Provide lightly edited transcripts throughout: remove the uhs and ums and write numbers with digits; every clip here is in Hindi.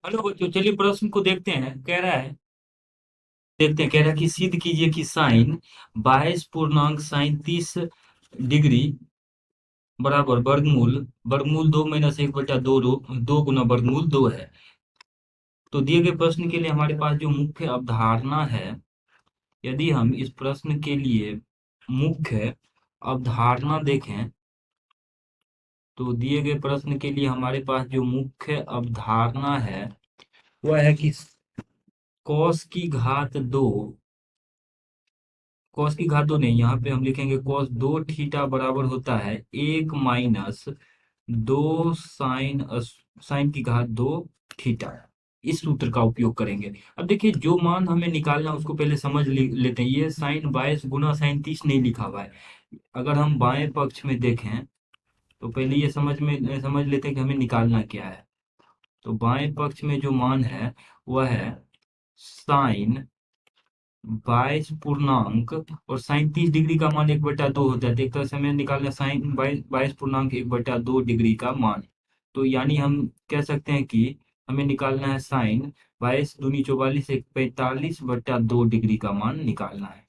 हेलो बच्चों, चलिए प्रश्न को देखते हैं। कह रहा है कि सिद्ध कीजिए कि साइन 22 पूर्णांक साइन 30 डिग्री बराबर वर्गमूल वर्गमूल 2 - 1/2 दो गुना वर्गमूल 2 है। तो दिए गए प्रश्न के लिए हमारे पास जो मुख्य अवधारणा है, यदि हम इस प्रश्न के लिए मुख्य अवधारणा देखें, तो दिए गए प्रश्न के लिए हमारे पास जो मुख्य अवधारणा है वह है कि कॉस की घात दो कॉस की घात दो नहीं, यहाँ पे हम लिखेंगे कॉस 2 थीटा बराबर होता है 1 - 2 साइन की घात 2 थीटा। इस सूत्र का उपयोग करेंगे। अब देखिए, जो मान हमें निकालना है उसको पहले समझ लेते हैं। ये साइन 22 गुना साइन 30 नहीं लिखा हुआ है। अगर हम बाएं पक्ष में देखें तो पहले ये समझ लेते हैं कि हमें निकालना क्या है। तो बाएं पक्ष में जो मान है वह है साइन 22 पूर्णांक, और साइन 30 डिग्री का मान 1/2 होता है। तो एक तरह से हमें निकालना साइन 22 पूर्णांक 1/2 डिग्री का मान। तो यानी हम कह सकते हैं कि हमें निकालना है साइन 22 दूनी 44 45/2 डिग्री का मान निकालना है।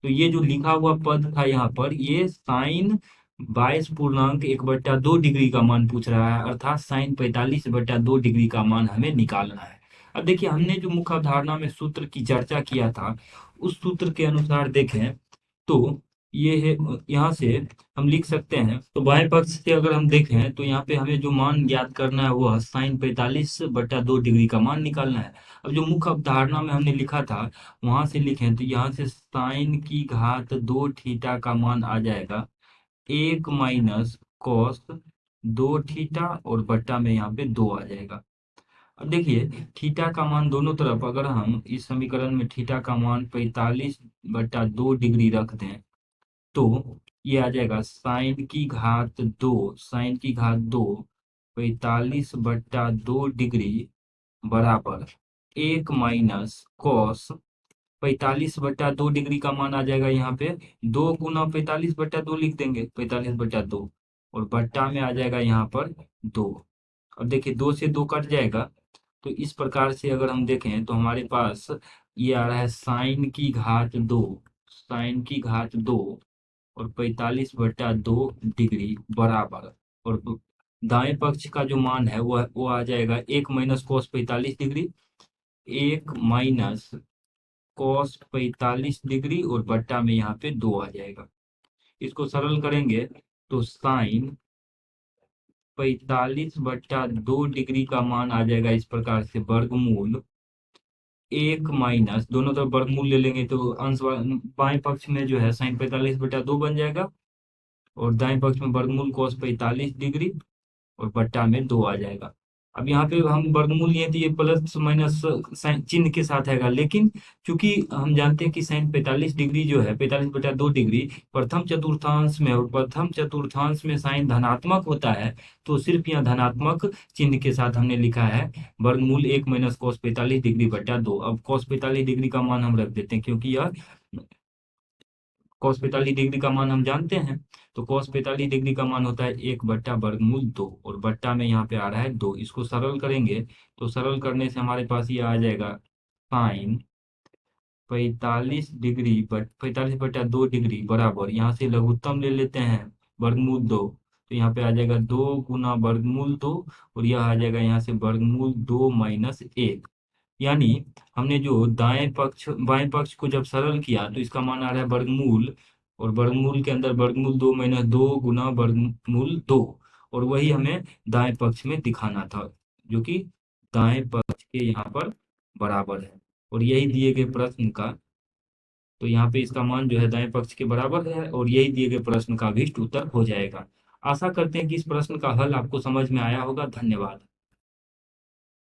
तो ये जो लिखा हुआ पद था यहाँ पर, ये साइन 22 पूर्णांक 1/2 डिग्री का मान पूछ रहा है, अर्थात साइन 45/2 डिग्री का मान हमें निकालना है। अब देखिए, हमने जो मुख्य अवधारणा में सूत्र की चर्चा किया था, उस सूत्र के अनुसार देखें तो ये है, यहाँ से हम लिख सकते हैं। तो बाएं पक्ष से अगर हम देखें तो यहाँ पे हमें जो मान ज्ञात करना है वह साइन 45/2 डिग्री का मान निकालना है। अब जो मुख्य अवधारणा में हमने लिखा था वहां से लिखें तो यहाँ से साइन की घात 2 थीटा का मान आ जाएगा 1 - कॉस 2 थीटा, और बट्टा में यहाँ पे 2 आ जाएगा। अब देखिए, थीटा का मान दोनों तरफ अगर हम इस समीकरण में थीटा का मान 45/2 डिग्री रख दें तो ये आ जाएगा साइन की घात 2 45/2 डिग्री बराबर 1 - कॉस 45/2 डिग्री का मान आ जाएगा यहाँ पे 2 गुना 45/2 लिख देंगे, 45/2, और बट्टा में आ जाएगा यहाँ पर 2। अब देखिए, 2 से 2 कट जाएगा। तो इस प्रकार से अगर हम देखें तो हमारे पास ये आ रहा है साइन की घात 2 और 45/2 डिग्री बराबर, और दाएं पक्ष का जो मान है वो आ जाएगा 1 - कॉस 45 डिग्री, 1 - कॉस 45 डिग्री, और बट्टा में यहाँ पे 2 आ जाएगा। इसको सरल करेंगे तो साइन 45/2 डिग्री का मान आ जाएगा इस प्रकार से, वर्गमूल 1 - दोनों तरफ वर्गमूल ले लेंगे तो बाएं पक्ष में जो है साइन 45/2 बन जाएगा, और दाएं पक्ष में वर्गमूल कॉस 45 डिग्री, और बट्टा में 2 आ जाएगा। अब यहाँ पे हम वर्गमूल लिए तो ये प्लस माइनस साइन चिन्ह के साथ आएगा, लेकिन चूंकि हम जानते हैं कि साइन 45 डिग्री जो है 45/2 डिग्री प्रथम चतुर्थांश में, और प्रथम चतुर्थांश में साइन धनात्मक होता है, तो सिर्फ यहाँ धनात्मक चिन्ह के साथ हमने लिखा है वर्गमूल 1 - कॉस 45 डिग्री/2। अब कॉस 45 डिग्री का मान हम रख देते हैं, क्योंकि यह कॉस 45 डिग्री का मान हम जानते हैं। तो कॉस 45 डिग्री का मान होता है 1/वर्गमूल 2, और बट्टा में यहाँ पे आ रहा है 2। इसको सरल करेंगे तो सरल करने से हमारे पास ये आ जाएगा साइन 45 डिग्री बराबर, यहाँ से लघुत्तम ले लेते हैं वर्गमूल 2, तो यहाँ पे आ जाएगा 2 गुना वर्गमूल 2, और यह आ जाएगा यहाँ से वर्गमूल 2 - 1। यानी हमने जो बाएं पक्ष को जब सरल किया तो इसका मान आ रहा है वर्गमूल, और वर्गमूल के अंदर वर्गमूल 2 - 2 गुना वर्गमूल 2, और वही हमें दाएं पक्ष में दिखाना था, जो कि दाएं पक्ष के यहाँ पर बराबर है, और यही दिए गए प्रश्न का। तो यहाँ पे इसका मान जो है दाएं पक्ष के बराबर है, और यही दिए गए प्रश्न का भी उत्तर हो जाएगा। आशा करते हैं कि इस प्रश्न का हल आपको समझ में आया होगा। धन्यवाद।